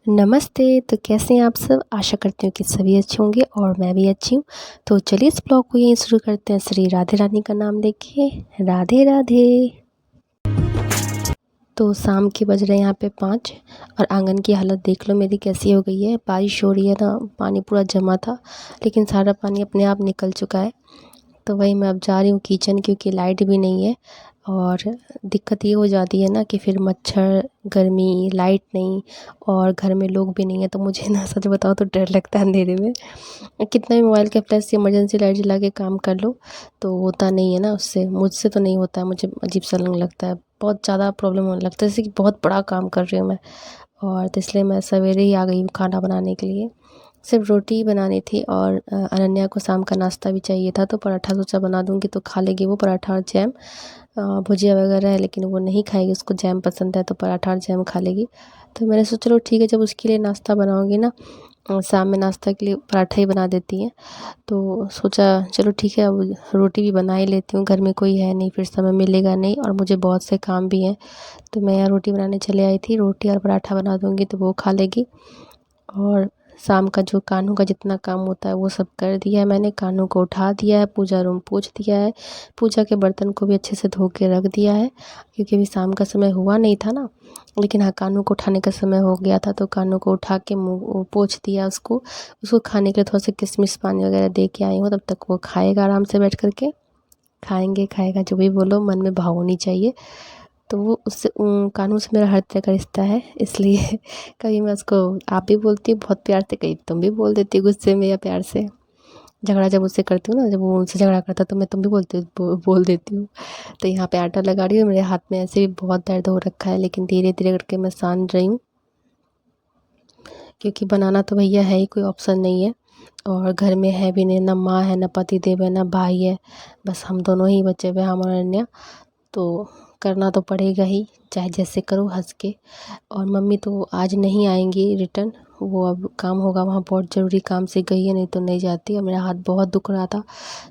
नमस्ते। तो कैसे हैं आप सब? आशा करती हूँ कि सभी अच्छे होंगे और मैं भी अच्छी हूँ। तो चलिए इस ब्लॉग को यहीं शुरू करते हैं श्री राधे रानी का नाम लेके। राधे राधे। तो शाम के बज रहे हैं यहाँ पे 5 और आंगन की हालत देख लो मेरी कैसी हो गई है। बारिश हो रही है ना, पानी पूरा जमा था लेकिन सारा पानी अपने आप निकल चुका है। तो वही मैं अब जा रही हूँ किचन, क्योंकि लाइट भी नहीं है और दिक्कत ये हो जाती है ना कि फिर मच्छर, गर्मी, लाइट नहीं और घर में लोग भी नहीं है, तो मुझे ना सच बताओ तो डर लगता है अंधेरे में। कितना भी मोबाइल के फ्लैश से इमरजेंसी लाइट जला के काम कर लो तो होता नहीं है ना, उससे मुझसे तो नहीं होता है, मुझे अजीब सा लगने लगता है, बहुत ज़्यादा प्रॉब्लम होने लगता है, जैसे कि बहुत बड़ा काम कर रही हूँ मैं। और तो इसलिए मैं सवेरे ही आ गई हूँ खाना बनाने के लिए। सिर्फ रोटी ही बनानी थी और अनन्या को शाम का नाश्ता भी चाहिए था, तो पराठा सोचा बना दूँगी तो खा लेगी वो, पराठा और जैम। भुजिया वगैरह है लेकिन वो नहीं खाएगी, उसको जैम पसंद है तो पराठा और जैम खा लेगी। तो मैंने सोचा चलो ठीक है, जब उसके लिए नाश्ता बनाऊँगी ना, शाम में नाश्ता के लिए पराठा ही बना देती हैं। तो सोचा चलो ठीक है, अब रोटी भी बना ही लेती हूँ, घर में कोई है नहीं, फिर समय मिलेगा नहीं और मुझे बहुत से काम भी हैं। तो मैं यहाँ रोटी बनाने चले आई थी, रोटी और पराठा बना दूँगी तो वो खा लेगी। और शाम का जो कान्हू का जितना काम होता है वो सब कर दिया है मैंने। कान्हू को उठा दिया है, पूजा रूम पोंछ दिया है, पूजा के बर्तन को भी अच्छे से धो के रख दिया है, क्योंकि अभी शाम का समय हुआ नहीं था ना। लेकिन हाँ, कान्हू को उठाने का समय हो गया था तो कान्हू को उठा के मुँह पोंछ दिया उसको। उसको खाने के लिए थोड़ा सा किशमिश पानी वगैरह दे के आई हूँ, तब तक वो खाएगा आराम से बैठ कर के। खाएँगे, खाएगा, जो भी बोलो मन में भाव होनी चाहिए। तो वो उससे कानून से मेरा हर तरह का रिश्ता है, इसलिए कभी मैं उसको आप भी बोलती हूँ बहुत प्यार से, कहीं तुम भी बोल देती हो गुस्से में या प्यार से। झगड़ा जब उससे करती हूँ ना, जब वो उनसे झगड़ा करता है तो मैं तुम भी बोल देती हूँ। तो यहाँ पे आटा लगा रही हूँ, मेरे हाथ में ऐसे भी बहुत दर्द हो रखा है लेकिन धीरे धीरे करके मैं सान रही हूँ, क्योंकि बनाना तो भैया है ही, कोई ऑप्शन नहीं है। और घर में है भी नहीं, ना माँ है, ना पति देव है, ना भाई है, बस हम दोनों ही बचे हुए हैं, हम और अनन्या। तो करना तो पड़ेगा ही, चाहे जैसे करो हंस के। और मम्मी तो आज नहीं आएंगी रिटर्न, वो अब काम होगा वहाँ, बहुत ज़रूरी काम से गई है, नहीं तो नहीं जाती। और मेरा हाथ बहुत दुख रहा था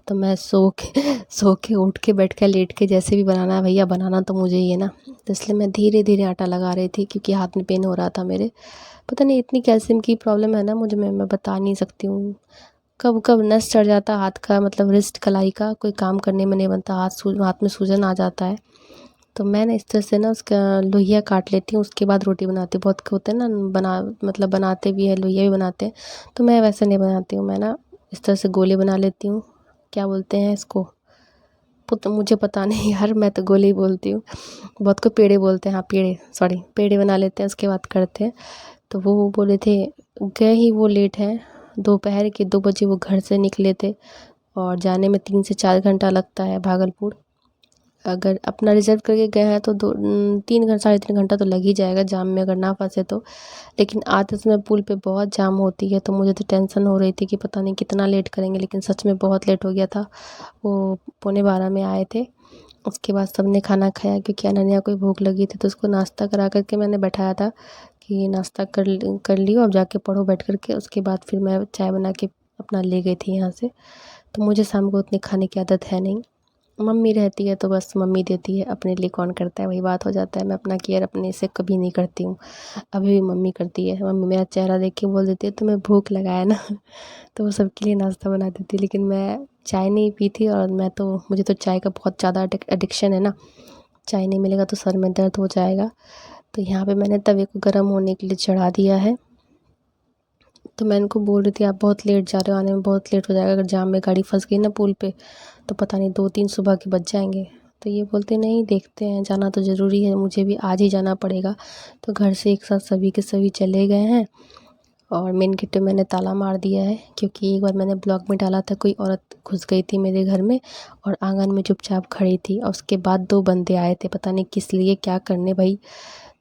तो मैं सो के सो के उठ के बैठ के लेट के जैसे भी बनाना है भैया, बनाना तो मुझे ही है ना। तो इसलिए मैं धीरे धीरे आटा लगा रही थी, क्योंकि हाथ में पेन हो रहा था मेरे। पता नहीं इतनी कैल्शियम की प्रॉब्लम है ना मुझे, मैं बता नहीं सकती हूँ। कब कब नस चढ़ जाता हाथ का, मतलब रिस्ट कलाई का, कोई काम करने में नहीं बनता, हाथ में सूजन आ जाता है। तो मैं ना इस तरह से ना उसका लोइयाँ काट लेती हूँ, उसके बाद रोटी बनाती हूँ। बहुत के होते हैं ना, मतलब बनाते भी हैं, लोइयाँ भी बनाते हैं, तो मैं वैसे नहीं बनाती हूँ। मैं ना इस तरह से गोले बना लेती हूँ, क्या बोलते हैं इसको, मुझे पता नहीं यार, मैं तो गोले ही बोलती हूँ। बहुत को पेड़े बोलते हैं, हाँ पेड़े, सॉरी, पेड़े बना लेते हैं, उसके बाद करते हैं। तो वो बोले थे, गए ही वो लेट हैं, दोपहर के 2 बजे वो घर से निकले थे और जाने में 3 से 4 घंटा लगता है भागलपुर। अगर अपना रिज़र्व करके गए हैं तो 3 घंटा, साढ़े 3 घंटा तो लग ही जाएगा जाम में, अगर ना फंसे तो। लेकिन आते समय पुल पे बहुत जाम होती है, तो मुझे तो टेंशन हो रही थी कि पता नहीं कितना लेट करेंगे, लेकिन सच में बहुत लेट हो गया था। वो 11:15 में आए थे। उसके बाद सबने खाना खाया, क्योंकि अनन्या को भूख लगी थी, तो उसको नाश्ता करा कर के मैंने बैठाया था कि नाश्ता कर लियो, अब जाके पढ़ो बैठ कर के। उसके बाद फिर मैं चाय बना के अपना ले गई थी यहाँ से। तो मुझे शाम को उतनी खाने की आदत है नहीं, मम्मी रहती है तो बस मम्मी देती है, अपने लिए कौन करता है, वही बात हो जाता है। मैं अपना केयर अपने से कभी नहीं करती हूँ, अभी भी मम्मी करती है। मम्मी मेरा चेहरा देख के बोल देती है तुम्हें भूख लगा है ना तो वो सबके लिए नाश्ता बना देती है। लेकिन मैं चाय नहीं पीती, और मैं तो, मुझे तो चाय का बहुत ज़्यादा एडिक्शन है ना, चाय नहीं मिलेगा तो सर में दर्द हो जाएगा। तो यहाँ पे मैंने तवे को गर्म होने के लिए चढ़ा दिया है। तो मैं इनको बोल रही थी आप बहुत लेट जा रहे हो, आने में बहुत लेट हो जाएगा, अगर जाम में गाड़ी फंस गई ना पुल पे तो पता नहीं 2-3 सुबह के बज जाएंगे। तो ये बोलते नहीं, देखते हैं, जाना तो ज़रूरी है, मुझे भी आज ही जाना पड़ेगा। तो घर से एक साथ सभी के सभी चले गए हैं और मेन गेट पे मैंने ताला मार दिया है, क्योंकि एक बार मैंने ब्लॉग में डाला था, कोई औरत घुस गई थी मेरे घर में और आंगन में चुपचाप खड़ी थी, और उसके बाद 2 बंदे आए थे, पता नहीं किस लिए, क्या करने भाई।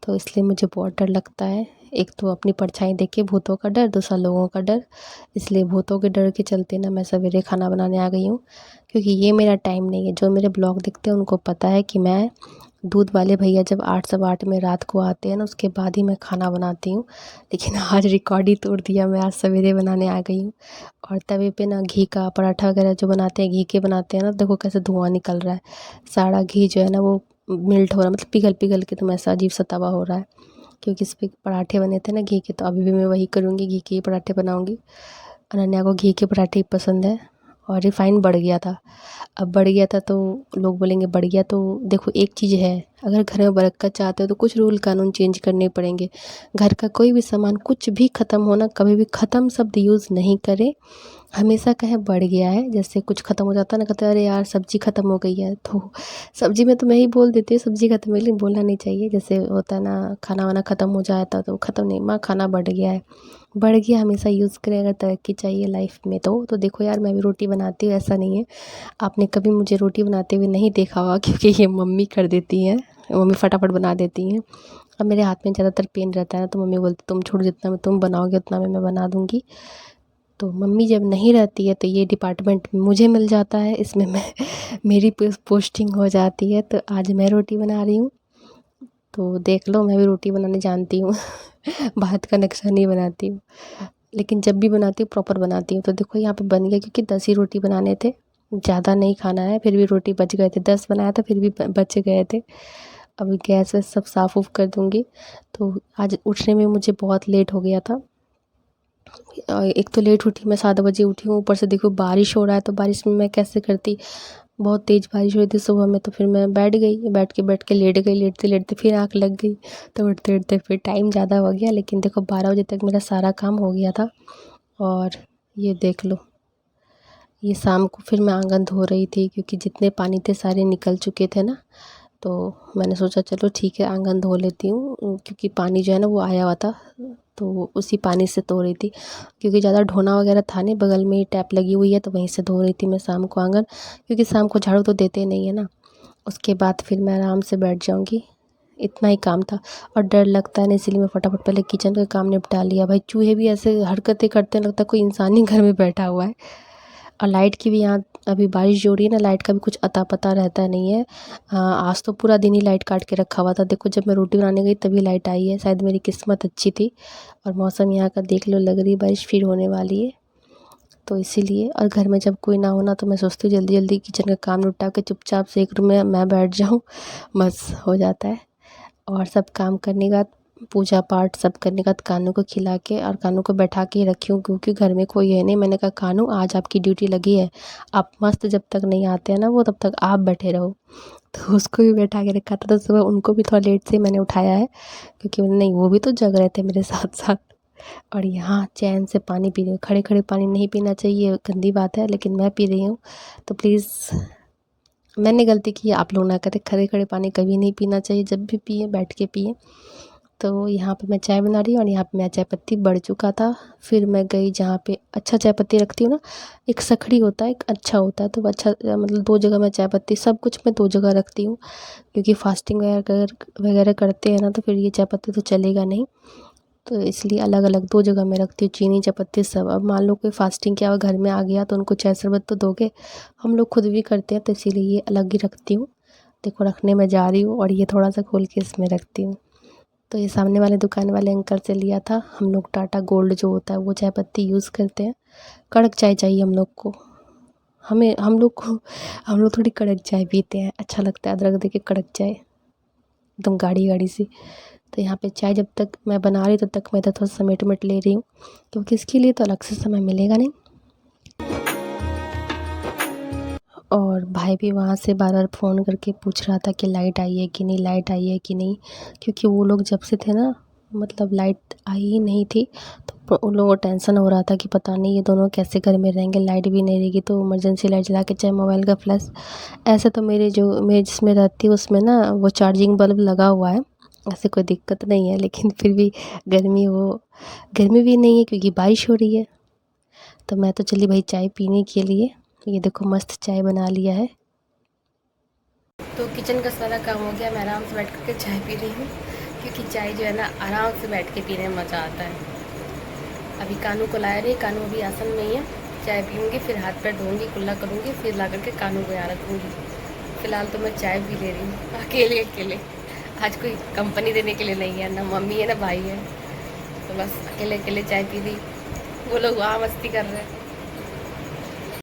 तो इसलिए मुझे बहुत डर लगता है, एक तो अपनी परछाई देख के भूतों का डर, दूसरा लोगों का डर। इसलिए भूतों के डर के चलते ना मैं सवेरे खाना बनाने आ गई हूँ, क्योंकि ये मेरा टाइम नहीं है। जो मेरे ब्लॉग देखते हैं उनको पता है कि मैं, दूध वाले भैया जब 8 सवा 8 में रात को आते हैं ना, उसके बाद ही मैं खाना बनाती हूँ। लेकिन आज रिकॉर्ड ही तोड़ दिया, मैं आज सवेरे बनाने आ गई हूँ। और तवे पे ना घी का पराठा वगैरह जो बनाते हैं, घी के बनाते हैं ना, देखो कैसे धुआं निकल रहा है, सारा घी जो है ना वो मिल्ट हो रहा है, मतलब पिघल पिघल के, तो ऐसा अजीब सा तवा हो रहा है। क्योंकि इस पे पराठे बने थे ना घी के, तो अभी भी मैं वही करूँगी, घी के ही पराठे बनाऊँगी। अनन्या को घी के पराठे ही पसंद है। और रिफ़ाइन बढ़ गया था, अब बढ़ गया था तो लोग बोलेंगे बढ़ गया, तो देखो एक चीज़ है, अगर घर में बरकत चाहते हो तो कुछ रूल कानून चेंज करने पड़ेंगे। घर का कोई भी सामान कुछ भी ख़त्म होना, कभी भी ख़त्म शब्द यूज़ नहीं करें, हमेशा कहें बढ़ गया है। जैसे कुछ ख़त्म हो जाता है ना, कहते हैं अरे यार सब्ज़ी ख़त्म हो गई है, तो सब्ज़ी में तो मैं ही बोल देती हूँ सब्ज़ी ख़त्म है, लेकिन बोलना नहीं चाहिए। जैसे होता है ना, खाना वाना ख़त्म हो जाता तो ख़त्म नहीं, माँ खाना बढ़ गया है। बढ़ गया हमेशा यूज़ करें, अगर तरक्की चाहिए लाइफ में तो देखो यार मैं भी रोटी बनाती हूँ, ऐसा नहीं है। आपने कभी मुझे रोटी बनाते हुए नहीं देखा होगा, क्योंकि ये मम्मी कर देती हैं, मम्मी फटाफट बना देती हैं। अब मेरे हाथ में ज़्यादातर पेन रहता है तो मम्मी बोलती तुम छोड़ो, जितना में तुम बनाओगे उतना में मैं बना दूँगी। तो मम्मी जब नहीं रहती है तो ये डिपार्टमेंट मुझे मिल जाता है, इसमें मैं मेरी पोस्टिंग हो जाती है। तो आज मैं रोटी बना रही हूँ, तो देख लो मैं भी रोटी बनाने जानती हूँ। भात का नक्शा नहीं बनाती हूँ, लेकिन जब भी बनाती हूँ प्रॉपर बनाती हूँ। तो देखो यहाँ पे बन गया, क्योंकि 10 ही रोटी बनाने थे, ज़्यादा नहीं खाना है, फिर भी रोटी बच गए थे, 10 बनाया था फिर भी बच गए थे। अभी गैस वैस सब साफ़ उफ कर दूँगी। तो आज उठने में मुझे बहुत लेट हो गया था। एक तो लेट उठी, मैं 7 बजे उठी हूँ, ऊपर से देखो बारिश हो रहा है, तो बारिश में मैं कैसे करती। बहुत तेज़ बारिश हो रही थी सुबह में, तो फिर मैं बैठ गई, बैठ के लेट गई, लेटते लेटते फिर आँख लग गई, तो उठते उठते फिर टाइम ज़्यादा हो गया। लेकिन देखो 12 बजे तक मेरा सारा काम हो गया था। और ये देख लो, ये शाम को फिर मैं आंगन धो रही थी, क्योंकि जितने पानी थे सारे निकल चुके थे ना, तो मैंने सोचा चलो ठीक है आंगन धो लेती हूँ, क्योंकि पानी जो है ना वो आया हुआ था, तो उसी पानी से धो रही थी। क्योंकि ज़्यादा ढोना वगैरह था नहीं, बगल में ही टैप लगी हुई है, तो वहीं से धो रही थी मैं शाम को आंगन, क्योंकि शाम को झाड़ू तो देते नहीं है ना। उसके बाद फिर मैं आराम से बैठ जाऊँगी, इतना ही काम था। और डर लगता है ना, इसीलिए मैं फटाफट पहले किचन का काम निपटा लिया। भाई चूहे भी ऐसे हरकतें करते हैं, लगता है कोई इंसान ही घर में बैठा हुआ है। और लाइट की भी यहाँ अभी बारिश जो हो रही है ना, लाइट का भी कुछ अता पता रहता नहीं है। आज तो पूरा दिन ही लाइट काट के रखा हुआ था। देखो जब मैं रोटी बनाने गई तभी लाइट आई है, शायद मेरी किस्मत अच्छी थी। और मौसम यहाँ का देख लो, लग रही बारिश फिर होने वाली है, तो इसीलिए। और घर में जब कोई ना होना तो मैं सोचती हूँ जल्दी जल्दी किचन का काम निपटा के चुपचाप से एक रूम में मैं बैठ जाऊँ, बस हो जाता है। और सब काम करने के बाद, पूजा पाठ सब करने के बाद, कानू को खिला के और कानू को बैठा के ही रखी हूँ, क्योंकि घर में कोई है नहीं। मैंने कहा कानू आज आपकी ड्यूटी लगी है, आप मस्त जब तक नहीं आते हैं ना वो, तब तक आप बैठे रहो। तो उसको भी बैठा के रखा था। तो सुबह उनको भी थोड़ा लेट से मैंने उठाया है, क्योंकि नहीं वो भी तो जग रहे थे मेरे साथ साथ। और यहाँ चैन से पानी पी रही हूँ, खड़े खड़े पानी नहीं पीना चाहिए, गंदी बात है, लेकिन मैं पी रही हूँ। तो प्लीज़, मैंने गलती की, आप लोग ना करें, खड़े खड़े पानी कभी नहीं पीना चाहिए, जब भी पिए बैठ के पिए। तो यहाँ पे मैं चाय बना रही हूँ, और यहाँ पे मेरा चाय पत्ती बढ़ चुका था। फिर मैं गई जहाँ पे अच्छा चाय पत्ती रखती हूँ ना, एक सखड़ी होता है, एक अच्छा होता है, तो वो अच्छा, मतलब 2 जगह मैं चाय पत्ती सब कुछ मैं 2 जगह रखती हूँ, क्योंकि फास्टिंग वगैरह करते हैं ना, तो फिर ये चाय पत्ती तो चलेगा नहीं, तो इसलिए अलग अलग 2 जगह मैं रखती हूँ, चीनी चाय पत्ती सब। अब मान लो कोई फास्टिंग किया हुआ घर में आ गया तो उनको चाय शरबत तो दोगे, हम लोग खुद भी करते हैं, तो इसीलिए ये अलग ही रखती हूँ। देखो रखने में जा रही हूँ, और ये थोड़ा सा खोल के इसमें रखती हूँ। तो ये सामने वाले दुकान वाले अंकल से लिया था, हम लोग टाटा गोल्ड जो होता है वो चाय पत्ती यूज़ करते हैं। कड़क चाय चाहिए हम लोग को, हम लोग थोड़ी कड़क चाय पीते हैं, अच्छा लगता है अदरक दे के कड़क चाय, एकदम गाढ़ी गाढ़ी सी। तो यहाँ पे चाय जब तक मैं बना रही तब तक मैं तो थोड़ा समेट ले रही हूँ, क्योंकि इसके लिए तो अलग से समय मिलेगा नहीं। और भाई भी वहाँ से बार बार फ़ोन करके पूछ रहा था कि लाइट आई है कि नहीं, लाइट आई है कि नहीं, क्योंकि वो लोग जब से थे ना, मतलब लाइट आई ही नहीं थी, तो उन लोगों को टेंशन हो रहा था कि पता नहीं ये दोनों कैसे घर में रहेंगे, लाइट भी नहीं रहेगी तो इमरजेंसी लाइट जला के चाहे मोबाइल का फ्लैश। ऐसे तो मैं जिसमें रहती हूँ उसमें ना वो चार्जिंग बल्ब लगा हुआ है, ऐसे कोई दिक्कत नहीं है, लेकिन फिर भी गर्मी भी नहीं है क्योंकि बारिश हो रही है। तो मैं तो चली भाई चाय पीने के लिए, ये देखो मस्त चाय बना लिया है। तो किचन का सारा काम हो गया, मैं आराम से बैठ कर के चाय पी रही हूँ, क्योंकि चाय जो है ना आराम से बैठ के पीने में मज़ा आता है। अभी कानू को लाया नहीं, कानू अभी आसन में ही है, चाय पीऊँगी फिर हाथ पैर धोऊँगी, कुल्ला करूँगी, फिर ला करके कानू को यहाँ रखूँगी। फ़िलहाल तो मैं चाय पी ले रही हूँ अकेले अकेले, आज कोई कंपनी देने के लिए नहीं है, ना मम्मी है ना भाई है, तो बस अकेले अकेले चाय पी रही। वो लोग वहाँ मस्ती कर रहे हैं।